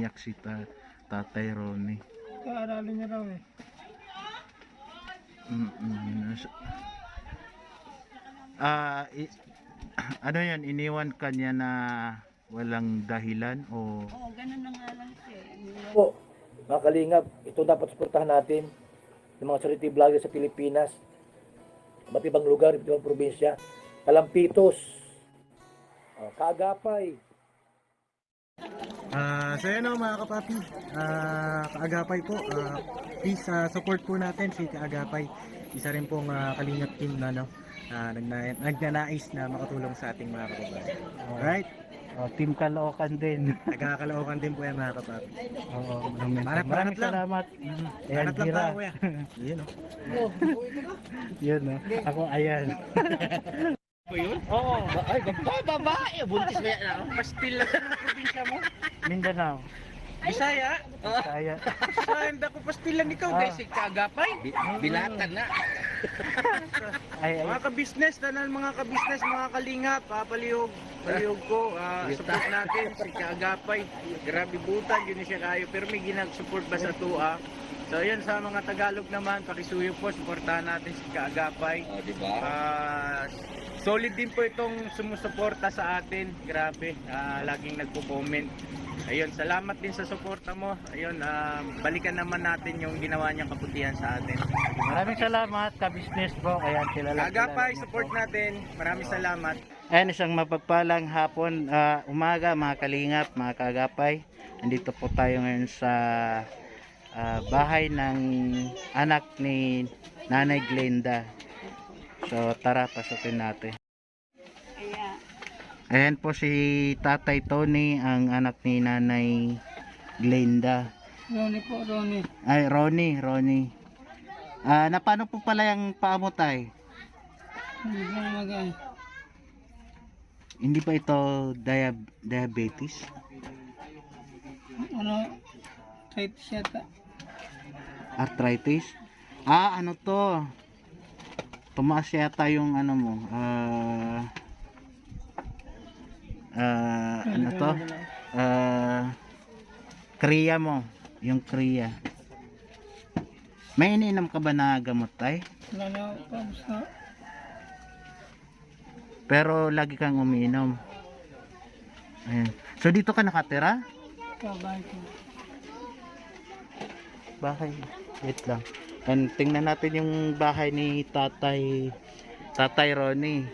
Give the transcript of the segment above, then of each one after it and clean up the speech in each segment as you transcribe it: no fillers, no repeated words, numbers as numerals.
umiyak si Tatay Ronnie. Kaaralin niya raw eh. Ano yan, iniwan ka niya na walang dahilan o Oo, ganun na nga lang siya. Po, mga kalingap, ito dapat suportahan natin ng mga charity vlogger sa Pilipinas, iba't ibang lugar, iba't ibang probinsya, Kalampitos, Kaagapay. So yun o mga kapapi, Kaagapay po, please support po natin si Kaagapay. Isa rin pong kalingap team na nagnanais na makatulong sa ating mga kababayan. Alright? Team Caloocan din. Nagkakalookan din po yan mga kapapi. Oo, Maraming salamat. Ayan, Hanap lang Gira. pa kuya. Yun o. Yun, no? Ako, ayan. Oo, ay, babae, buntis na yan. Pastil lang sa probinsya mo. Mindanao. Bisaya? Kaya. Saan ko pastilan ikaw guys, Kaagapay? Bilatan na. Ay, Mga ka-business, mga ka-business, mga kalingap, palihog ko, support natin si Kaagapay. Grabe butan, yun siya kayo, pero may ginag-support ba sa tua? So yun, sa mga Tagalog naman, pakisuyo po, supportahan natin si Kaagapay. Diba? Solid din po itong sumusuporta sa atin, grabe, laging nagpo-comment. Ayun, salamat din sa suporta mo. Ayun, balikan naman natin yung ginawa niyang kabutihan sa atin. maraming salamat, ka-business bro. Ayan, kilala. Kaagapay, support natin. Maraming salamat. Ayan, isang mapagpalang hapon, umaga mga kalingap, mga kaagapay. Andito po tayo ngayon sa bahay ng anak ni Nanay Glenda. So tara, pasukin natin. Ayan po si Tatay Tony, ang anak ni Nanay Glenda. Ronnie po, Ronnie. Ay, Ronnie. Na paano po pala yung paa mo, tay? Hindi ko magay. Hindi pa ito diabetes? Ano, tight yata. Arthritis? Ano to? Tumaas yata yung ano mo. Ano to? Kriya mo. Yung kriya. May iniinom ka ba na gamot, tay? Wala na, tapos na. Pero lagi kang umiinom. Ayan. So dito ka nakatira? Kabay ko. Bahay. Wait lang. And tingnan natin yung bahay ni Tatay Ronnie.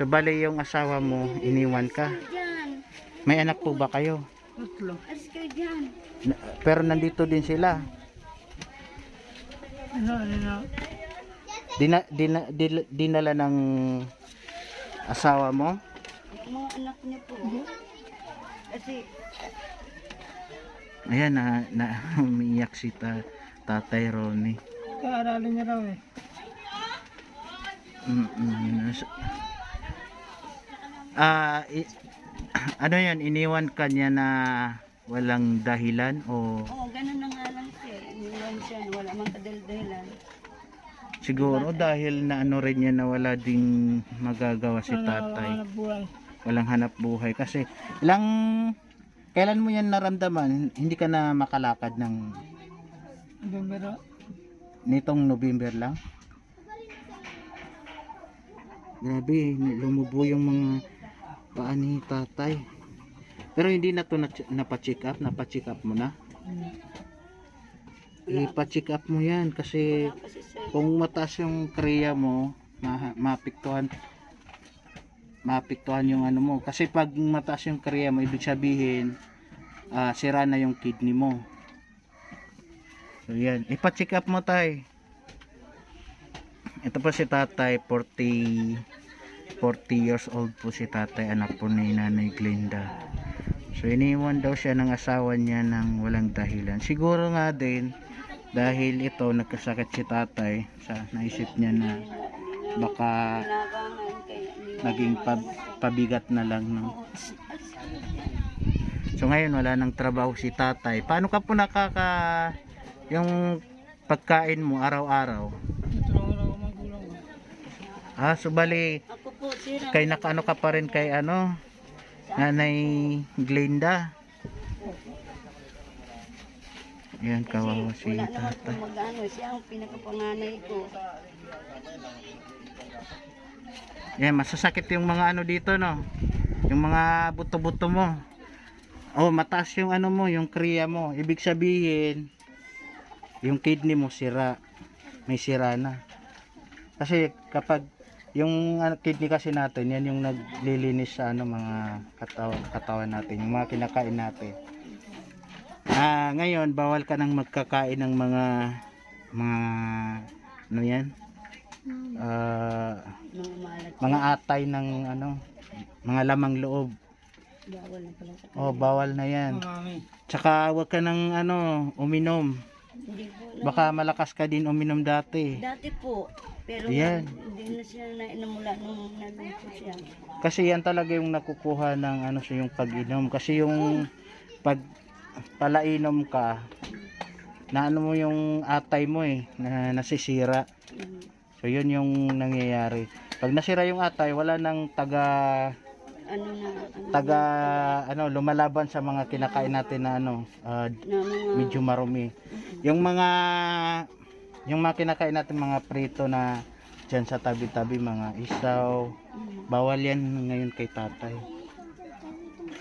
So bali yung asawa mo, iniwan ka. May anak po ba kayo? Tatlo. Pero nandito din sila. Ano. Dinala ng asawa mo? Mga anak niya po. Kasi Ayan, umiiyak si Tatay Ronnie. Kaaralin niya raw eh. Ano yan, iniwan ka niya na walang dahilan o oo, ganun na nga lang siya. Iniwan siya, wala mang kadal-dahilan. siguro dahil na ano rin niya na wala ding magagawa si tatay. Wala buhay. Walang hanap buhay kasi kailan mo yan naramdaman hindi ka na makalakad ng Bumero. nitong November lang? Grabe, lumubo yung mga paa ni tatay. Pero hindi na to napacheck up mo na? Ipa-check up mo yan kasi kung mataas yung kriya mo, maapektuhan yung ano mo. Kasi pag mataas yung kriya mo, ibig sabihin sira na yung kidney mo. So yan, ipa-check up mo tay. Ito po si tatay, 40 years old po si tatay, anak po ni Nanay Glenda. So iniwan daw siya ng asawa niya ng walang dahilan. Siguro nga din dahil ito nagkasakit si tatay, naisip niya na baka naging pabigat na lang, no? So ngayon wala nang trabaho si tatay. Paano ka po yung pagkain mo araw-araw? Tutulungan ako magulang ko. So bali Ako po, sira. kay nakaano ka pa rin kay Nanay Glenda. Yan, kawawa si wala naman tatay. po mag-ano, siya ang pinakapanganay ko. Yan, masasakit yung mga ano dito, no? Yung mga buto-buto mo. Oh, mataas yung ano mo, yung kriya mo. Ibig sabihin, yung kidney mo sira. May sira na. Kasi kapag yung kidney kasi natin, yan yung naglilinis sa ano, mga katawan natin, yung mga kinakain natin. Ngayon, bawal ka nang magkakain ng mga ano yan? Mga malat. Mga atay ng ano, mga lamang loob. Bawal na pala sa Oh, bawal na yan. Tsaka wag ka nang ano, uminom. Hindi po. Baka malakas ka din uminom dati. Dati po. Pero Yan. hindi na siya nainamula nung nandun po siya. Kasi yan talaga yung nakukuha ng ano sa yung pag-inom. Kasi yung pag palainom ka, na ano mo yung atay mo na nasisira. So yun yung nangyayari. Pag nasira yung atay, wala nang lumalaban sa mga kinakain natin na ano, na mga, medyo marumi. Yung mga kinakain natin mga prito na dyan sa tabi-tabi, mga isaw, bawal yan ngayon kay tatay.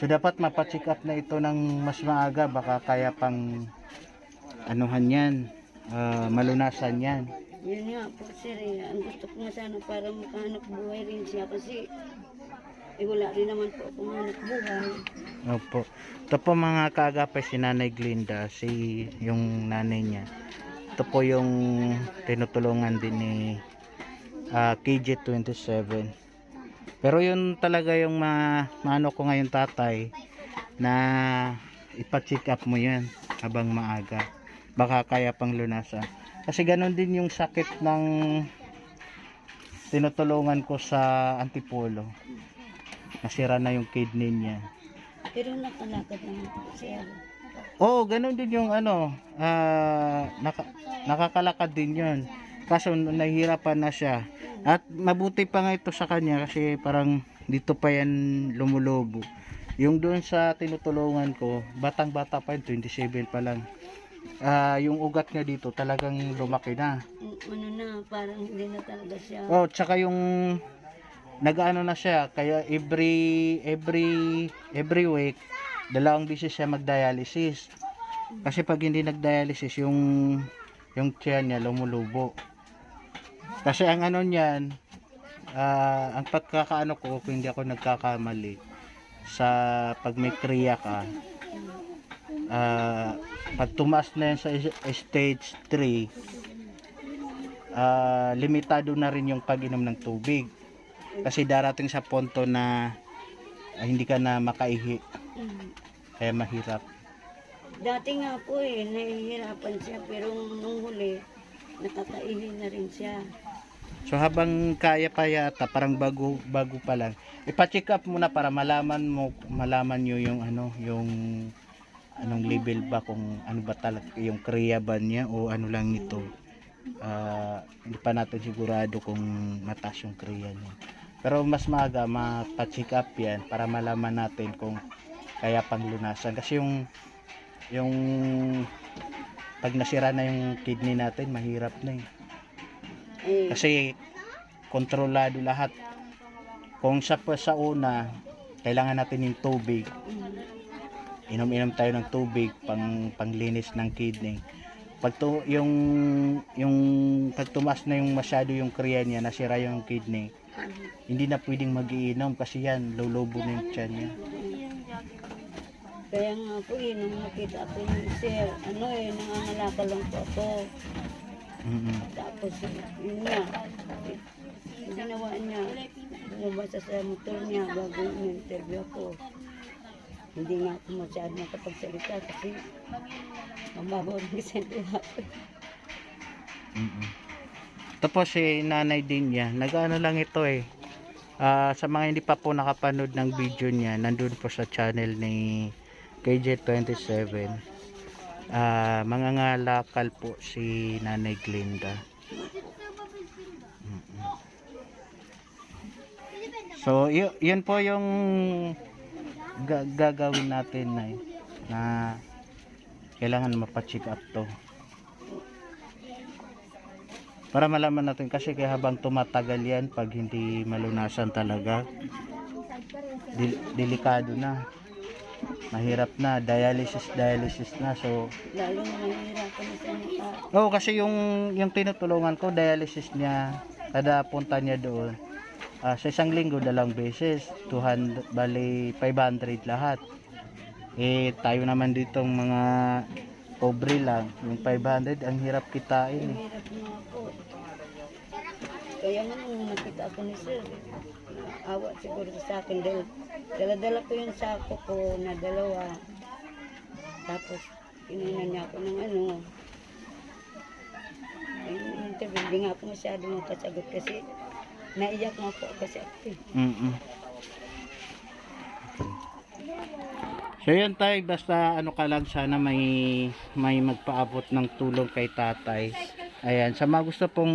So dapat mapacheck up na ito ng mas maaga, baka kaya pang anuhan yan, malunasan yan. yun nga po sir, ang gusto ko nga sana para makahanap buhay rin siya kasi wala rin naman po ako hanap buhay. Opo. Ito po mga kaagapay, si Nanay Glinda, yung nanay niya. Ito po yung tinutulungan din ni KJ27. Pero yun talaga yung maano ko ngayon tatay, na ipa-check up mo yan habang maaga. Baka kaya pang lunasan. Kasi ganun din yung sakit ng tinutulungan ko sa Antipolo. Nasira na yung kidney niya. Pero nakalakad naman po sir. Oo, ganun din yung ano, nakakalakad din yun. Kaso nahihirapan na siya. At mabuti pa nga ito sa kanya kasi parang dito pa yan lumulobo. Yung doon sa tinutulungan ko, batang-bata pa yun, 27 pa lang. Yung ugat niya dito talagang lumaki na. Ano na, parang hindi na talaga siya. Oh, tsaka yung nag-ano na siya, kaya every week, 2 beses siya mag-dialysis. Kasi pag hindi nag-dialysis, yung tiyan niya lumulubo. Kasi ang ano niyan, ang pagkakaano ko, kung hindi ako nagkakamali, sa pag may kriya ka, pag tumaas na yan sa stage 3, limitado na rin yung pag-inom ng tubig. Kasi darating sa punto na hindi ka na makaihi. Kaya mahirap. Dati nga po nahihirapan siya pero nung huli, nakakaihi na rin siya. So habang kaya pa yata, parang bago pa lang, ipa-check up muna para malaman nyo yung anong level ba, kung ano ba talaga yung kriya ba niya o ano lang nito. Hindi pa natin sigurado kung mataas yung kriya niya. Pero mas maaga mapa-check up yan para malaman natin kung kaya pang lunasan. Kasi yung pag nasira na yung kidney natin, mahirap na kasi kontrolado lahat. Kung sa una, kailangan natin yung tubig. Inom-inom tayo ng tubig panglinis ng kidney. Pag yung pag tumaas na yung masyado yung kriya niya, nasira yung kidney, hindi na pwedeng mag-iinom kasi yan, lulubo na yung tiyan niya. Kaya nga po nung nakita ko yung sir, nangangalakal lang po ako. Tapos yun nga, ginawa niya, bumabasa sa motor niya bago in-interview ako. Hindi nga ako masyado nakapagsalita kasi mababaw rin kasi ako. Tapos si nanay din niya, nag-ano lang ito sa mga hindi pa po nakapanood ng video niya, nandun po sa channel ni KJ27. Mangangalakal po si Nanay Glinda. So yun po yung gagawin natin na kailangan mapacheck up to. Para malaman natin kasi kaya habang tumatagal yan, pag hindi malunasan talaga, delikado na. Mahirap na, dialysis na. So, Lalo na mahirapan na sa mata. oo, kasi yung tinutulungan ko, dialysis niya, kada punta niya doon, sa isang linggo 2 beses, 200, bali 500 lahat. Eh, tayo naman ditong mga pobre lang, yung 500, ang hirap kitain eh. Mahirap nga po. Kaya nga nung nakita ako ni sir, awa siguro sa akin dahil dala-dala ko yung sako ko na 2. Tapos kinunan niya ako ng ano. Yung interview, hindi nga ako masyado makasagot kasi naiyak nga po kasi ako eh. Mm-mm. So yun tayo, basta ano ka lang, sana may magpaabot ng tulong kay tatay. Ayan, sa mga gusto pong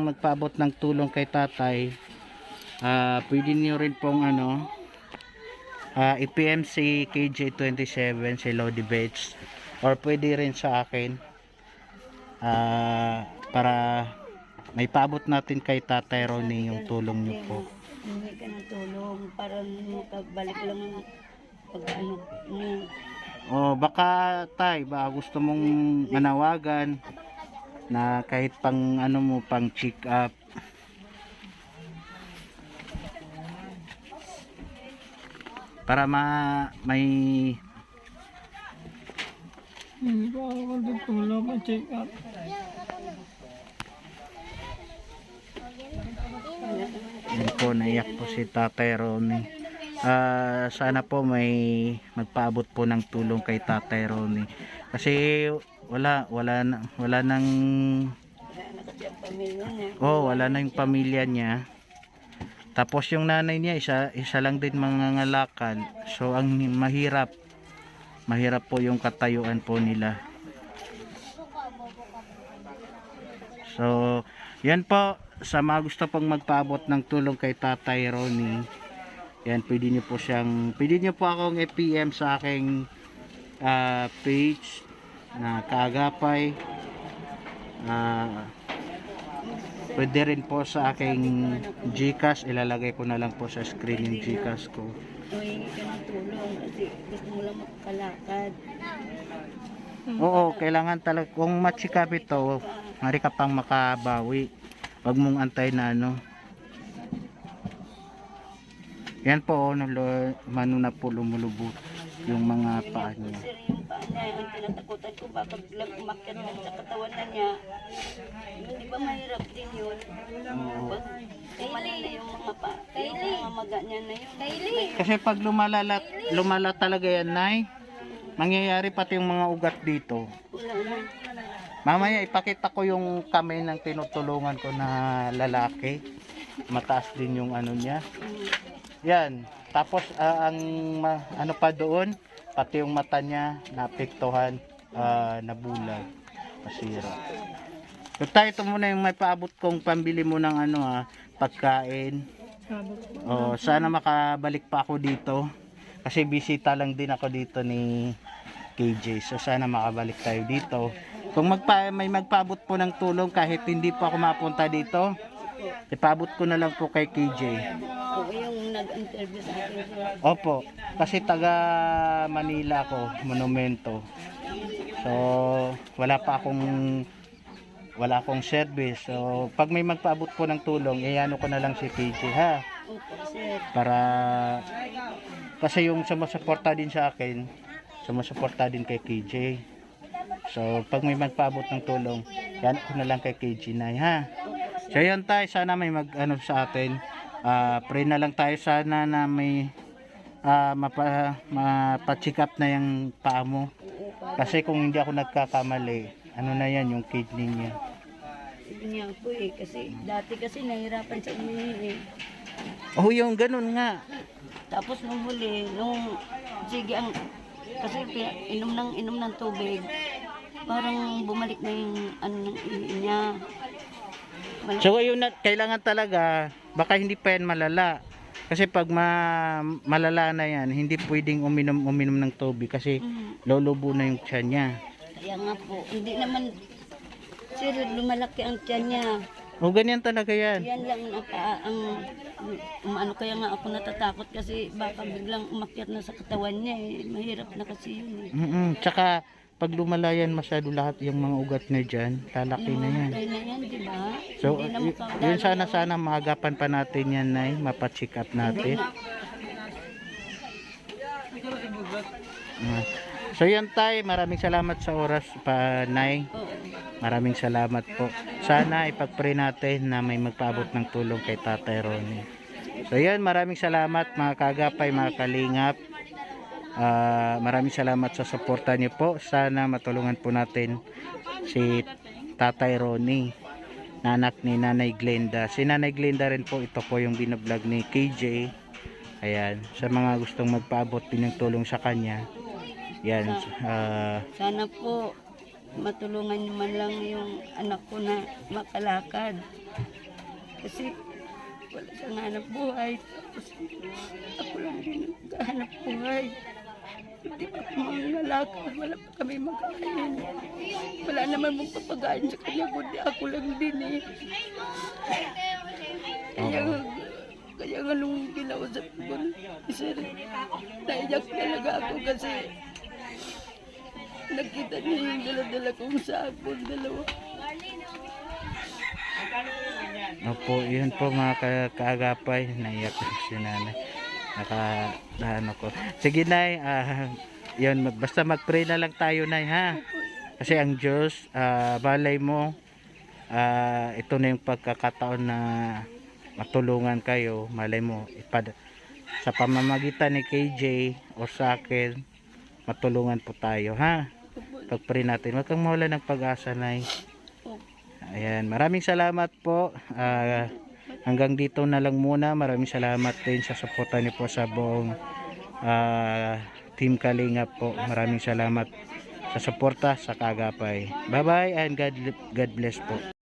magpaabot ng tulong kay tatay, pwede niyo rin pong i-PM si KJ27, si Lodi Bates, or pwede rin sa akin, para may paabot natin kay tatay Ronnie yung tulong niyo po. Hindi ka ng tulong para makabalik lang ang pag-ano niya. O baka tay, ba gusto mong manawagan na kahit pang pang check up. Para may Hindi pa ako magtutulong ma-check up. yun po, naiyak po si Tatay Ronnie. Sana po may magpaabot po ng tulong kay Tatay Ronnie. Kasi wala nang Wala na kasi ang pamilya niya. wala na yung pamilya niya. Tapos yung nanay niya isa lang din mangangalakal. So ang mahirap po yung katayuan po nila. So yan po, sa mga gusto pong magpaabot ng tulong kay Tatay Ronnie, yan, pwede niyo po akong i-PM sa aking page na Kaagapay. Pwede rin po sa aking GCash, ilalagay ko na lang po sa screen yung GCash ko. Humingi ka ng tulong kasi gusto mo lang makakalakad. Oo, kailangan talaga, kung matsikap ito, mari ka pang makabawi. Wag mong antay na yan po, na po lumulubot yung mga paa niya. Sir, yung paa niya, ang tinatakutan ko baka biglang umakyat na sa katawan na niya. Hindi ba mahirap din yun? Pag umalan na yung mga paa, yung mga maga niya na yun. Kasi pag lumala talaga yan, Nay, mangyayari pati yung mga ugat dito. Wala na. Mamaya ipakita ko yung kamay ng tinutulungan ko na lalaki. Mataas din yung niya. Yan. Tapos ano pa doon, pati yung mata niya naapektuhan, nabulag, masira. So tayo, ito muna yung may paabot kong pambili mo ng pagkain. Sana makabalik pa ako dito. Kasi bisita lang din ako dito ni KJ. So sana makabalik tayo dito. Kung may magpaabot po ng tulong kahit hindi po ako mapunta dito, ipaabot ko na lang po kay KJ. O yung nag-interview sa akin, sir. Opo, kasi taga Manila ako, Monumento. So wala akong service. So pag may magpaabot po ng tulong, iano ko na lang si KJ, ha. Opo, sir. Para kasi yung sumusuporta din sa akin, sumusuporta din kay KJ. So pag may magpaabot ng tulong, yan ko na lang kay KJ na, ha. So yan tayo, sana may sa atin. Pray na lang tayo sana na may mapacheck up na yung paa mo. Kasi kung hindi ako nagkakamali, na yan yung kidney niya. Sabi niya po kasi dati kasi nahirapan sa umihi Oh, yung ganun nga. Tapos nung huli, sige kasi inom ng tubig, parang bumalik na yung ng ihi niya. So yun kailangan talaga, baka hindi pa yan malala. Kasi pag malala na yan, hindi pwedeng uminom ng tubig kasi lulubo na yung tiyan niya. Kaya nga po, hindi naman, sir, lumalaki ang tiyan niya. O ganyan talaga yan. Yan lang ano kaya nga ako natatakot kasi baka biglang umakyat na sa katawan niya eh. Mahirap na kasi yun eh. Tsaka pag lumalayan masyado lahat yung mga ugat na dyan, lalaki na yan. Kaya na yan, di ba? So, Hindi na yun sana maagapan pa natin yan, Nay. Mapacheck up natin. So yan tay, maraming salamat sa oras pa, Nay. Maraming salamat po. Sana ipag-pray natin na may magpaabot ng tulong kay Tatay Ronnie. So yan, maraming salamat mga kaagapay, mga kalingap. Maraming salamat sa suporta niyo po. Sana matulungan po natin si Tatay Ronnie, na anak ni Nanay Glenda. Si Nanay Glenda rin po, ito po yung binablog ni KJ. Ayan, sa mga gustong magpaabot din ng tulong sa kanya. Yan, sana po matulungan niyo man lang yung anak ko na makalakad. Kasi wala siyang hanap buhay. Tapos ako lang din naghahanap buhay. Hindi pa ako mangalakad. Wala pa kami magkain. Wala naman magpapagain sa kanya. Kundi ako lang din eh. Kaya nga nung kinausap ko, sir, naiyak talaga ako kasi nakita niya yung dala-dala kong sabon, dalawa. Opo, yun po mga kaagapay, naiyak si Nanay. Ko. Sige Nay, yun, basta mag-pray na lang tayo Nay ha. Kasi ang Diyos, balay mo, ito na yung pagkakataon na matulungan kayo, malay mo, sa pamamagitan ni KJ o sa akin, matulungan po tayo ha. Pag-pray natin, wag kang mawala ng pag-asa Nay. Ayan, maraming salamat po. Hanggang dito na lang muna. Maraming salamat din sa suporta niyo po sa buong Team Kalingap po. Maraming salamat sa suporta sa Kaagapay. Bye bye and God bless po.